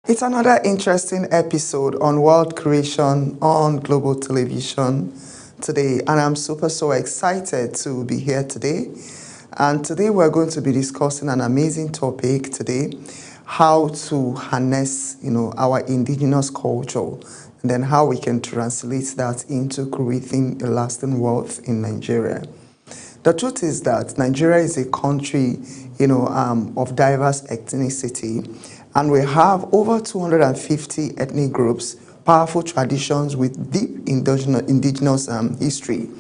It's another interesting episode on world creation on global television today, and I'm so excited to be here today. And today we're going to be discussing an amazing topic today, how to harness, our indigenous culture, and then how we can translate that into creating a lasting wealth in Nigeria. The truth is that Nigeria is a country, of diverse ethnicity, and we have over 250 ethnic groups, powerful traditions with deep indigenous history.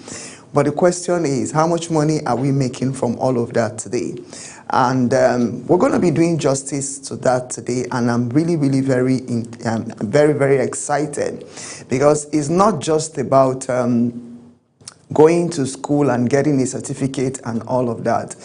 But the question is, how much money are we making from all of that today? And we're going to be doing justice to that today, and I'm really very excited, because it's not just about going to school and getting a certificate and all of that.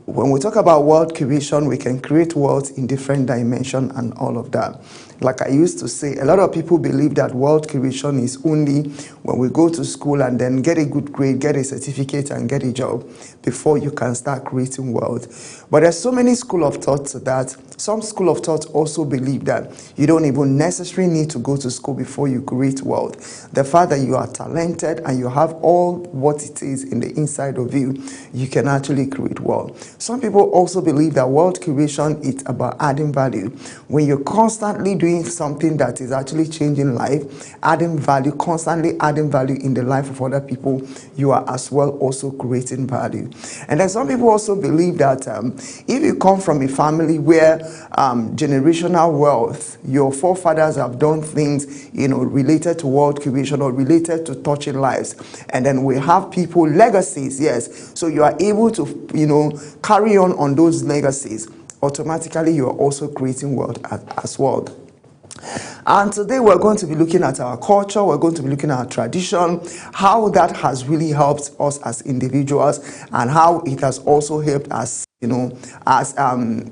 When we talk about world creation, we can create wealth in different dimensions and all of that. Like I used to say, a lot of people believe that world creation is only when we go to school and then get a good grade, get a certificate, and get a job before you can start creating wealth. But there's so many school of thought to that. Some school of thought also believe that you don't even necessarily need to go to school before you create wealth. The fact that you are talented and you have all what it is in the inside of you, you can actually create wealth. Some people also believe that world creation is about adding value. When you're constantly doing something that is actually changing life, adding value, constantly adding value in the life of other people, you are as well also creating value. And then some people also believe that if you come from a family where generational wealth, your forefathers have done things, related to world creation or related to touching lives, and then we have people legacies, yes, so you are able to carry on those legacies, automatically you are also creating wealth as well. And today we're going to be looking at our culture, we're going to be looking at our tradition, how that has really helped us as individuals, and how it has also helped us, as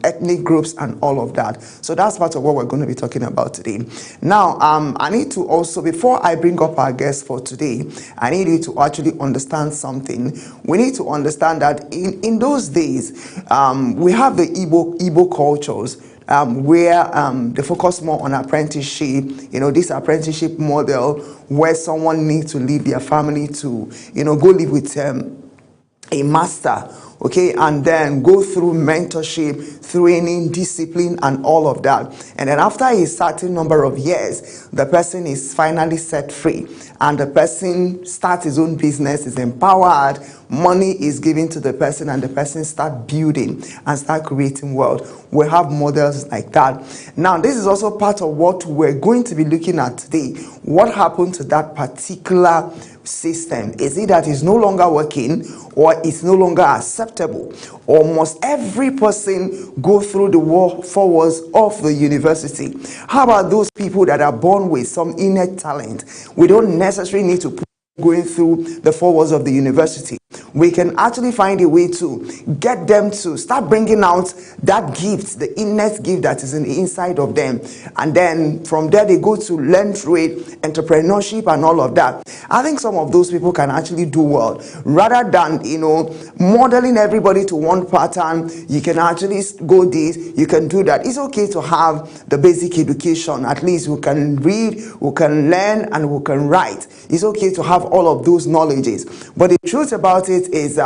ethnic groups and all of that. So that's part of what we're going to be talking about today. Now, I need to also, before I bring up our guest for today, I need you to actually understand something. We need to understand that in those days, we have the Igbo cultures, where they focus more on apprenticeship, this apprenticeship model where someone needs to leave their family to, go live with a master, okay, and then go through mentorship, training, discipline, and all of that. And then after a certain number of years, the person is finally set free, and the person starts his own business, is empowered, money is given to the person, and the person start building and start creating wealth. We have models like that. Now, this is also part of what we're going to be looking at today. What happened to that particular system? Is it that it's no longer working, or it's no longer acceptable, or must every person go through the 4 walls of the university? How about those people that are born with some innate talent? We don't necessarily need to going through the 4 walls of the university. We can actually find a way to get them to start bringing out that gift, the innate gift that is in the inside of them. And then from there, they go to learn trade, entrepreneurship, and all of that. I think some of those people can actually do well. Rather than, modeling everybody to one pattern, you can actually go this, you can do that. It's okay to have the basic education. At least we can read, we can learn, and we can write. It's okay to have all of those knowledges. But the truth about that is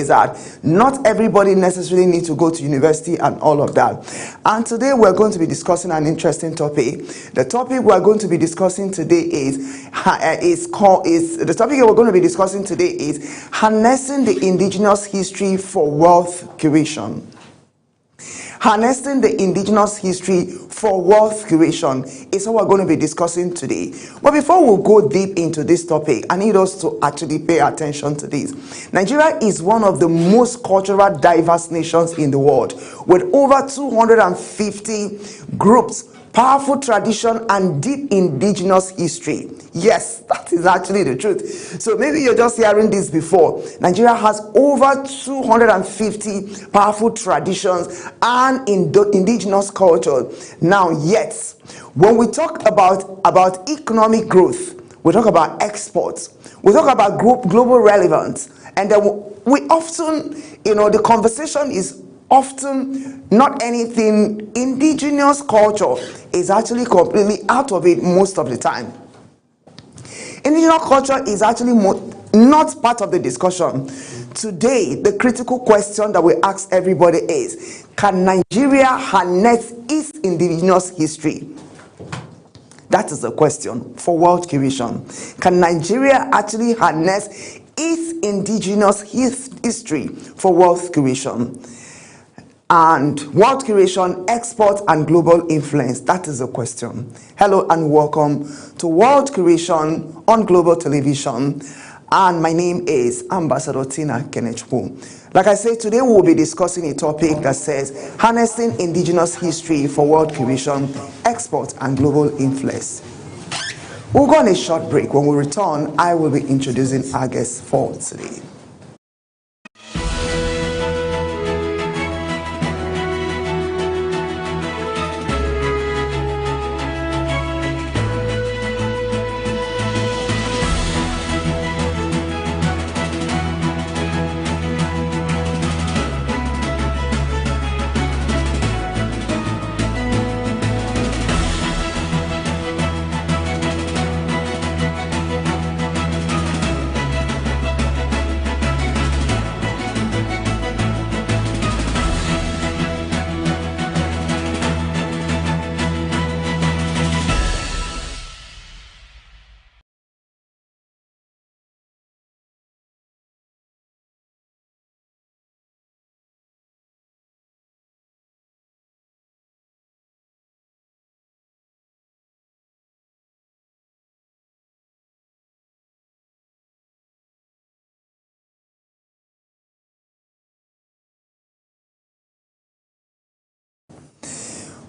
that not everybody necessarily needs to go to university and all of that. And today we're going to be discussing an interesting topic. The topic we're going to be discussing today is harnessing the indigenous history for wealth creation. Harnessing the indigenous history for wealth creation is what we're going to be discussing today. But before we go deep into this topic, I need us to actually pay attention to this. Nigeria is one of the most culturally diverse nations in the world, with over 250 groups, powerful tradition, and deep indigenous history. Yes, that is actually the truth. So maybe you're just hearing this before. Nigeria has over 250 powerful traditions and indigenous culture. Now, yet, when we talk about economic growth, we talk about exports, we talk about global relevance, and then we often, the conversation is often not anything. Indigenous culture is actually completely out of it most of the time. Indigenous culture is actually not part of the discussion. Today, the critical question that we ask everybody is, can Nigeria harness its indigenous history? That is the question for World Curation. Can Nigeria actually harness its indigenous history for wealth creation? And World Curation, export and global influence. That is the question. Hello and welcome to World Curation on Global Television. And my name is Ambassador Tina Kenechukwu. Like I said, today we will be discussing a topic that says harnessing indigenous history for world curation, export and global influence. We'll go on a short break. When we return, I will be introducing our guests for today.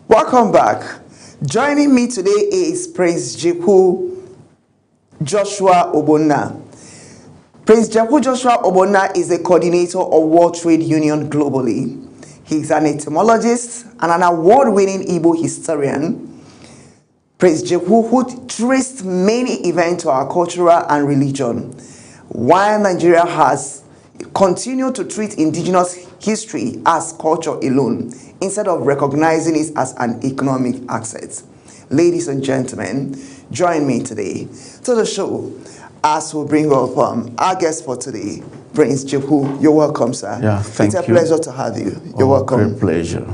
Welcome back. Joining me today is Prince Jekwu Joshua Ogbonna. Prince Jekwu Joshua Ogbonna is a coordinator of World Trade Union globally. He's an etymologist and an award-winning Igbo historian. Prince Jekwu, who traced many events to our cultural and religion, while Nigeria has continued to treat indigenous history as culture alone, instead of recognizing it as an economic asset. Ladies and gentlemen, join me today to the show as we bring up our guest for today, Prince Jekwu. You're welcome, sir. Yeah, thank you. It's a pleasure to have you. You're welcome. Great pleasure.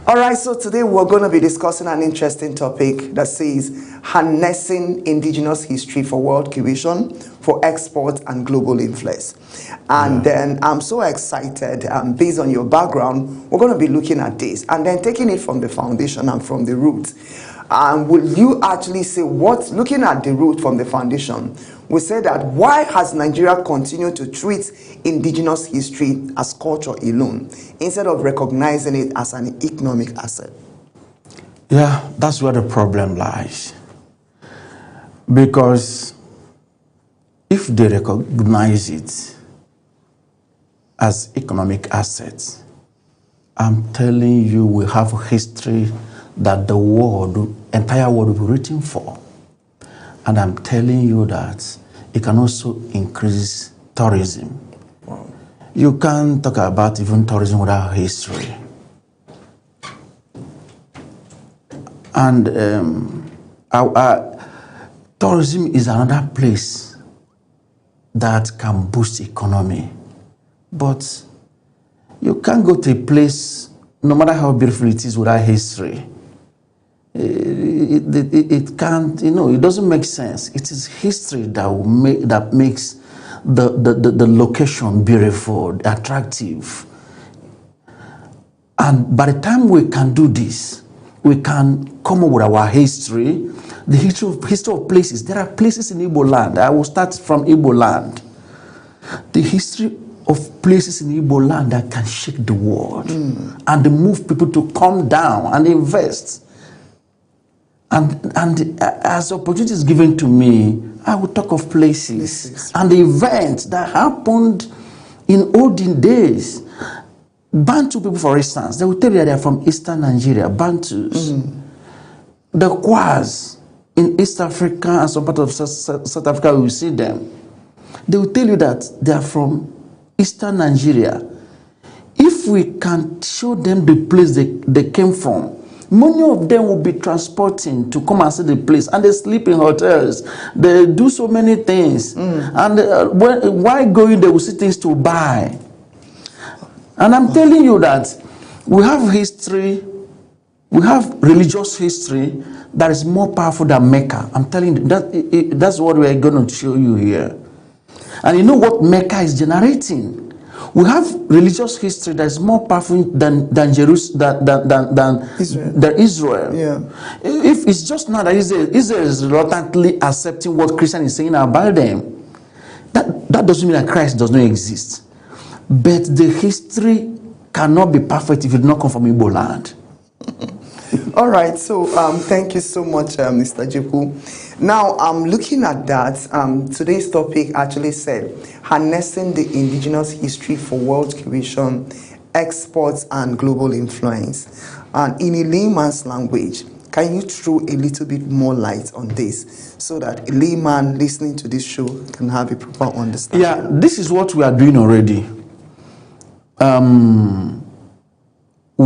All right, so today we're going to be discussing an interesting topic that says harnessing indigenous history for world curation, for export and global influence. And then I'm so excited, based on your background, we're going to be looking at this and then taking it from the foundation and from the root. And will you actually say what, looking at the root from the foundation, we say that why has Nigeria continued to treat indigenous history as culture alone instead of recognizing it as an economic asset? Yeah, that's where the problem lies. Because if they recognize it as economic assets, I'm telling you, we have a history that the world, entire world will be written for. And I'm telling you that it can also increase tourism. Wow. You can't talk about even tourism without history. And tourism is another place that can boost economy. But you can't go to a place, no matter how beautiful it is, without history. It can't, it doesn't make sense. It is history that makes the location beautiful, attractive. And by the time we can do this, we can come up with our history, the history of places. There are places in Igbo land. I will start from Igbo land. The history of places in Igbo land that can shake the world and move people to come down and invest. And as opportunity is given to me, I will talk of places and the events that happened in olden days. Bantu people, for instance, they will tell you that they are from Eastern Nigeria, Bantus. The Kwas in East Africa and some part of South Africa, we will see them. They will tell you that they are from Eastern Nigeria. If if we can show them the place they came from, many of them will be transporting to come and see the place, and they sleep in hotels. They do so many things, and while going, they will see things to buy. And I'm telling you that we have history, we have religious history that is more powerful than Mecca. I'm telling you that's what we are going to show you here. And you know what Mecca is generating? We have religious history that is more powerful than Jerusalem, than Israel. Yeah. If it's just now that Israel is reluctantly accepting what Christian is saying about them, that doesn't mean that Christ does not exist. But the history cannot be perfect if it did not come from Igbo land. All right, so thank you so much, Mr. Jipu. Now, looking at that, today's topic actually said, harnessing the indigenous history for world creation, exports, and global influence. And in a layman's language, can you throw a little bit more light on this so that a layman listening to this show can have a proper understanding? Yeah, this is what we are doing already. We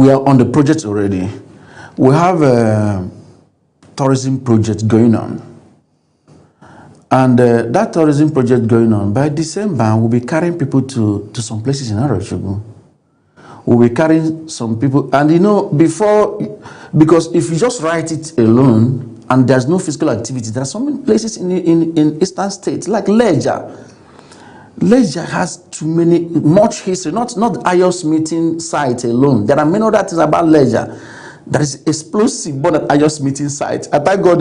are on the project already. We have a tourism project going on. And that tourism project going on, by December, we'll be carrying people to some places in Arochukwu. We'll be carrying some people, and you know, because if you just write it alone, and there's no physical activity, there are some places in eastern states, like Leja. Leja has much history, not IOS meeting site alone. There are many other things about Leja that is explosive, but at IOS meeting site. I thank God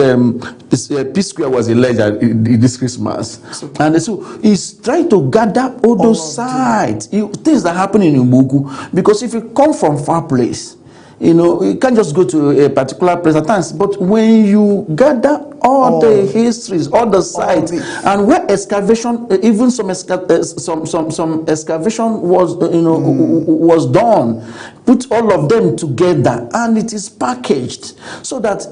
Peace Square was a Leja this Christmas. And so he's trying to gather all those sites, things that happen in Umugu. Because if you come from far place, you know, you can't just go to a particular place at times. But when you gather all the histories, all the sites, and where excavation, even some excavation was, was done, put all of them together, and it is packaged so that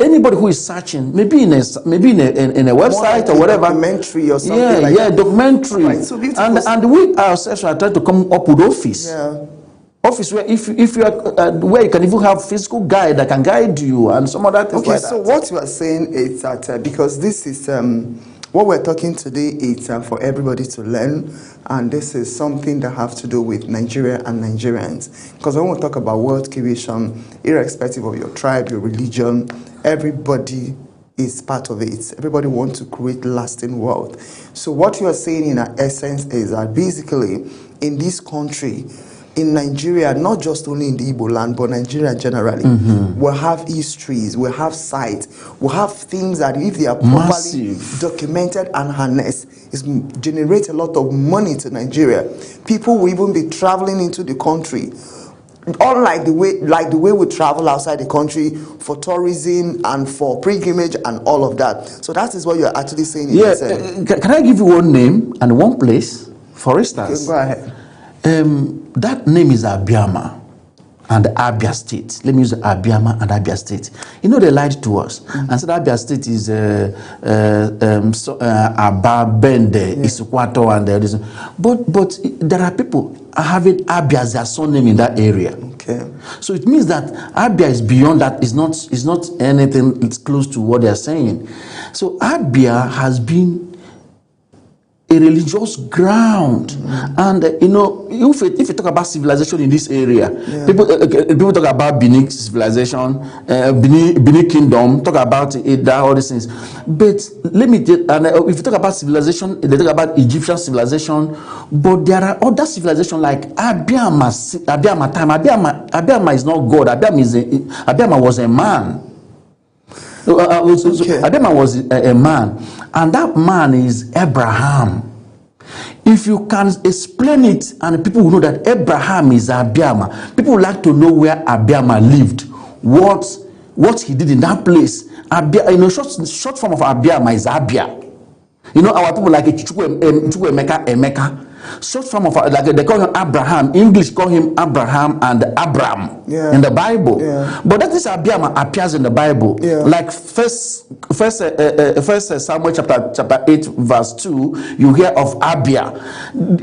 anybody who is searching, maybe in a website like or whatever, documentary or something documentary, right, so and we ourselves are trying to come up with office. Yeah. Office where if you are where you can even have physical guide that can guide you and some other things like that. So what you are saying is that because this is what we're talking today is for everybody to learn, and this is something that have to do with Nigeria and Nigerians. Because when we talk about world creation, irrespective of your tribe, your religion, everybody is part of it. Everybody wants to create lasting wealth. So what you are saying in essence is that basically in this country, in Nigeria, not just only in the Igbo land, but Nigeria generally, we'll have histories, we'll have sites, we'll have things that if they are properly documented and harnessed, it generates a lot of money to Nigeria. People will even be traveling into the country, unlike the way we travel outside the country for tourism and for pilgrimage and all of that. So that is what you're actually saying. Can I give you one name and one place? For instance, go ahead. That name is Abiama and Abia State. Let me use Abiama and Abia State. You know, they lied to us and said Abia State is Aba, Bende, Isukwato, and this. But there are people having Abia as their surname in that area. Okay. So it means that Abia is beyond that. Is not anything. It's close to what they are saying. So Abia has been a religious ground, and if you talk about civilization in this area, people talk about Benin civilization, Benin kingdom, talk about it, all these things. But let me tell, and if you talk about civilization, they talk about Egyptian civilization, but there are other civilizations like Abiama time. Abiama is not God. Abiama was a man. Abiama was a man, and that man is Abraham. If you can explain it, and people will know that Abraham is Abiama, people would like to know where Abiama lived, what he did in that place. Short form of Abiama is Abia. Our people like Chukwemeka, Emeka. Short form of, like they call him Abraham. English call him Abraham and Abram in the Bible. But that is Abiam appears in the Bible. Like first Samuel chapter 8 verse 2, you hear of Abia.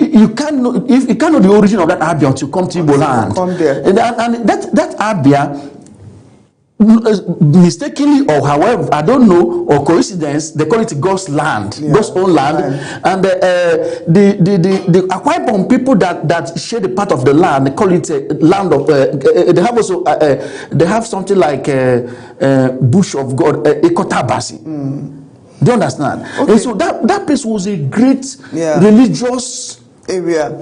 You can't know, if you can't know the origin of that Abia until you come to Igbo land. And that Abia, mistakenly or however, I don't know, or coincidence, they call it God's land, God's own land. And the Akwa Ibom people that share the part of the land, they call it land of. They have also they have something like bush of God, Ekotabasi. Do you understand? Okay. And so that place was a great religious area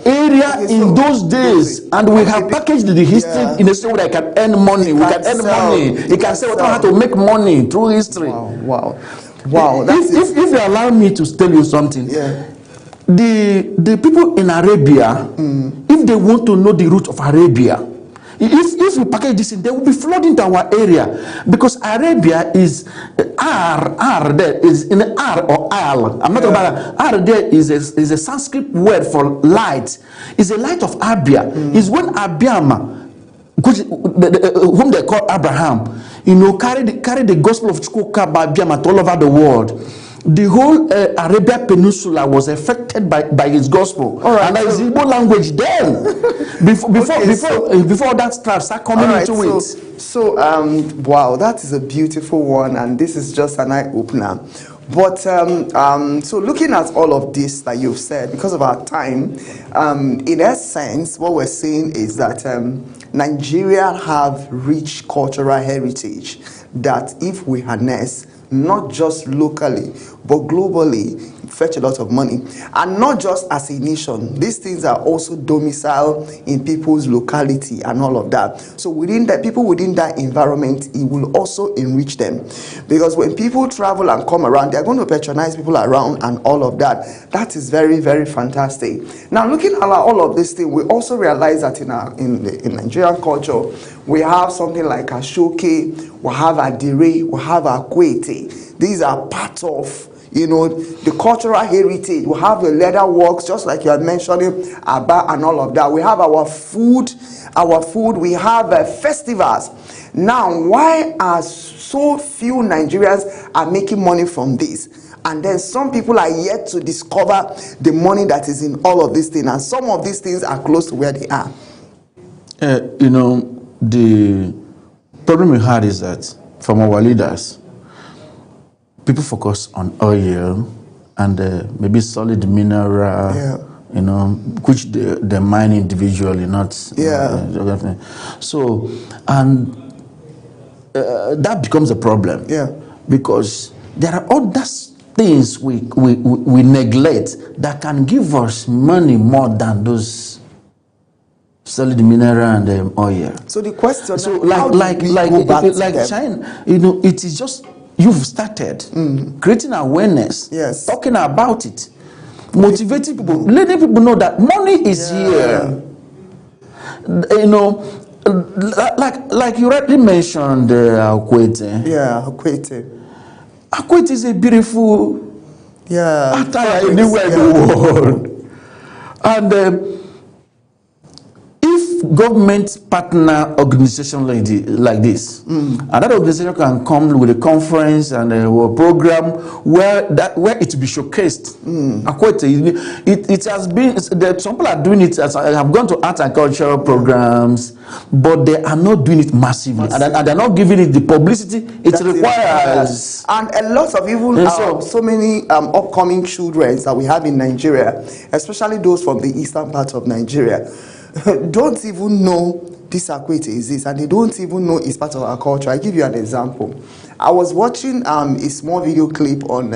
in those days, and we have packaged the history in a way that can earn money. We can earn money. You can say how to make money through history. Wow. If you allow me to tell you something, the people in Arabia, if they want to know the root of Arabia, if we package this in, they will be flooding to our area, because Arabia is R there is in the R or Al. I'm not talking about R. There is a Sanskrit word for light. It's a light of Abia. Is when Abiam, whom they call Abraham, carry the gospel of Chukwuka by Abiam all over the world. The whole Arabia Peninsula was affected by his gospel, and there is Igbo language then. Before that start coming into it. So, wow, that is a beautiful one, and this is just an eye opener. But so looking at all of this that you've said, because of our time, in essence, what we're saying is that Nigeria have rich cultural heritage that if we harness, not just locally, but globally, fetch a lot of money. And not just as a nation, these things are also domiciled in people's locality and all of that. So within that, people within that environment, it will also enrich them. Because when people travel and come around, they're going to patronize people around and all of that. That is very, very fantastic. Now, looking at all of this thing, we also realize that in Nigerian culture, we have something like Ashoke, we have Adire, we have Akwete. These are part of, the cultural heritage. We have the leather works, just like you had mentioned, Aba and all of that. We have our food, we have festivals. Now, why are so few Nigerians are making money from this? And then some people are yet to discover the money that is in all of these things. And some of these things are close to where they are. The problem we had is that from our leaders, people focus on oil and maybe solid mineral, which they mine individually, not. So, and that becomes a problem. Because there are other things we neglect that can give us money more than those solid mineral and oil. So the question, so like China, it is just. You've started creating awareness, talking about it, motivating people, letting people know that money is here. Like you rightly mentioned, Akwete. Akwete. Akwete is a beautiful attire anywhere in the world. And if government partner organization like this, another organization can come with a conference and a program where it will be showcased. It has been, some people are doing it, I have gone to art and cultural programs, but they are not doing it massively. And they're not giving it the publicity it requires. And a lot of even so many upcoming children that we have in Nigeria, especially those from the eastern part of Nigeria, don't even know this Akwete exists, and they don't even know it's part of our culture. I give you an example. I was watching a small video clip on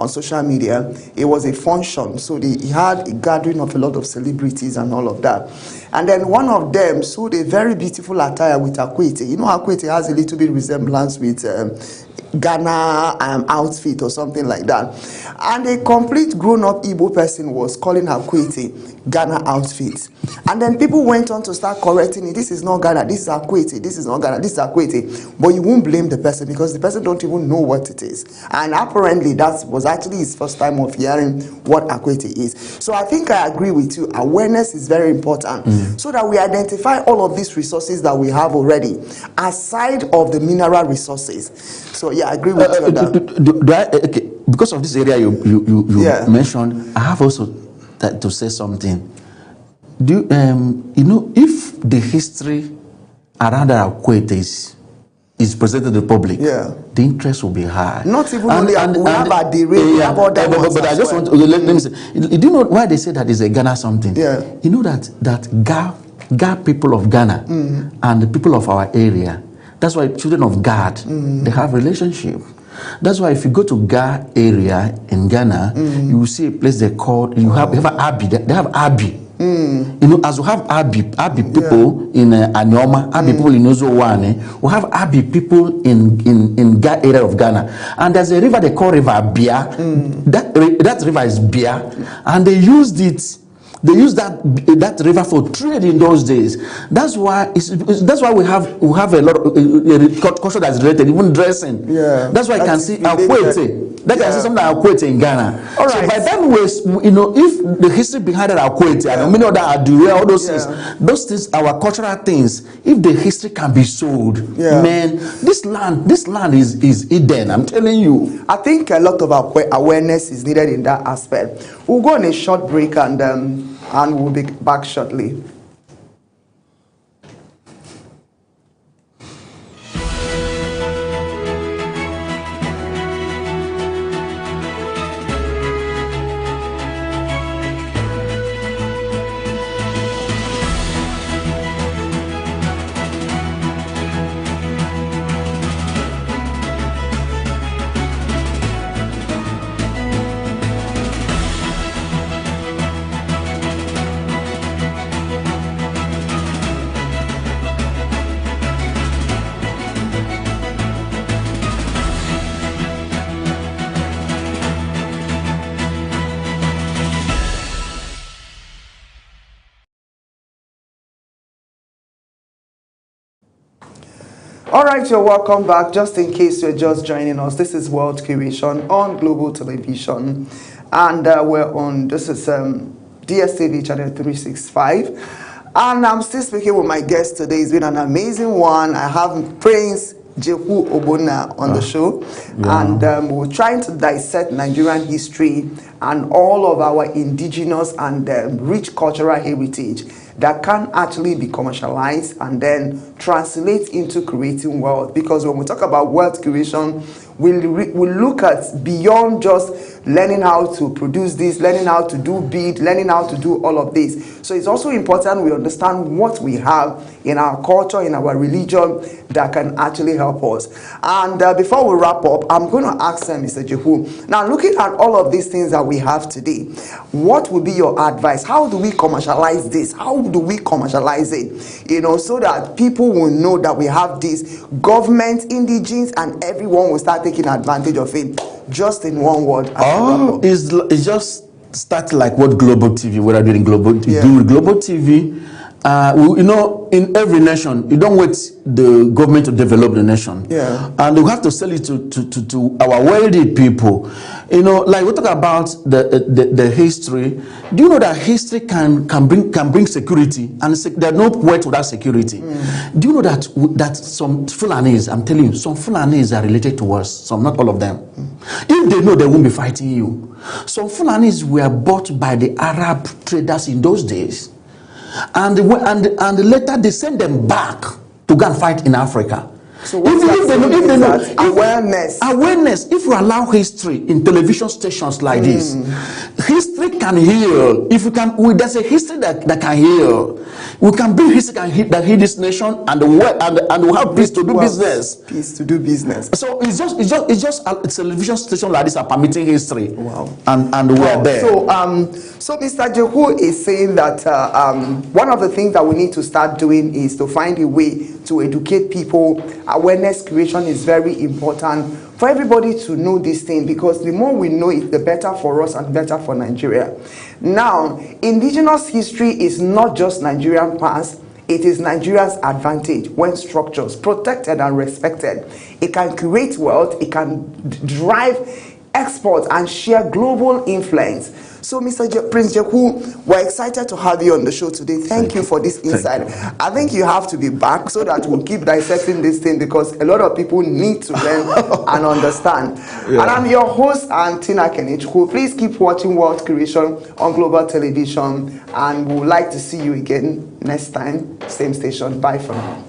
social media. It was a function, so he had a gathering of a lot of celebrities and all of that. And then one of them showed a very beautiful attire with Akwete. Akwete has a little bit resemblance with Ghana outfit or something like that. And a complete grown-up Igbo person was calling Akwete Ghana outfit. And then people went on to start correcting it. This is not Ghana, this is Akwete, this is not Ghana, this is Akwete. But you won't blame the person because the person don't even know what it is. And apparently that was actually his first time of hearing what Akwete is. So I think I agree with you. Awareness is very important so that we identify all of these resources that we have already, aside of the mineral resources. So yeah, I agree with you on that. Okay, because of this area you mentioned, I have also to say something. Do you know, if the history around Akwete is presented to the public, the interest will be high. Not even only we have Adire, we have other ones. But I just want to let me say, do you know why they say that is a Ghana something? You know that Ga people of Ghana and the people of our area, that's why children of God, they have relationship. That's why if you go to Ga area in Ghana, you will see a place they call, you have Abi, they have Abi. You know, as we have Abi people in Anyoma, Abi people in Ozowane, we have Abi people in Ga area of Ghana. And there's a river they call River Bia. That river is Bia. And they used it. They used that river for trade in those days. That's why we have a lot of culture that's related, even dressing. That's why you can see Akwete. That can see something like Akwete in Ghana. All right. So by then, if the history behind that Akwete and many other Adure, all those things, our cultural things, if the history can be sold, man, this land is Eden. I'm telling you. I think a lot of awareness is needed in that aspect. We'll go on a short break and we'll be back shortly. All right, you're welcome back. Just in case you're just joining us, this is World Curation on Global Television, and this is DSTV channel 365, and I'm still speaking with my guest today. It's been an amazing one. I have Prince Jehu Ogbonna on the show, and we're trying to dissect Nigerian history and all of our indigenous and rich cultural heritage that can actually be commercialized and then translate into creating wealth. Because when we talk about wealth creation, we look at beyond just learning how to produce this, learning how to do bead, learning how to do all of this. So it's also important we understand what we have in our culture, in our religion, that can actually help us. And before we wrap up, I'm going to ask Mr. Jehu, now looking at all of these things that we have today, what would be your advice? How do we commercialize this? How do we commercialize it? You know, so that people will know that we have this, government, indigenes, and everyone will start taking advantage of it. Just in one word. It's just start like what Global TV, what are doing Global TV. Do Global TV. You know, in every nation, you don't wait the government to develop the nation. And we have to sell it to our wealthy people. You know, like we talk about the history. Do you know that history can bring security, and there's no way without security? Do you know that some Fulanis, I'm telling you, some Fulanis are related to us, some, not all of them. If they know, they won't be fighting you. Some Fulanis were bought by the Arab traders in those days. And later they send them back to go and fight in Africa. So if they know awareness, if you allow history in television stations like this, history can heal. If we can, there's a history that can heal. We can bring history that heal this nation, and we have peace to do business. Peace to do business. So it's just a television station like this are permitting history. Wow. And we are there. So Mr. Jehu is saying that one of the things that we need to start doing is to find a way to educate people. Awareness creation is very important for everybody to know this thing, because the more we know it, the better for us and better for Nigeria. Now, indigenous history is not just Nigerian past, it is Nigeria's advantage when structures, protected and respected. It can create wealth, it can drive export and share global influence. So, Mr. Prince Jeku, we're excited to have you on the show today. Thank you for this insight. I think you have to be back so that we'll keep dissecting this thing, because a lot of people need to learn and understand. Yeah. And I'm your host, Tina Kenichukwu. Please keep watching World Creation on Global Television, and we would like to see you again next time, same station. Bye for now.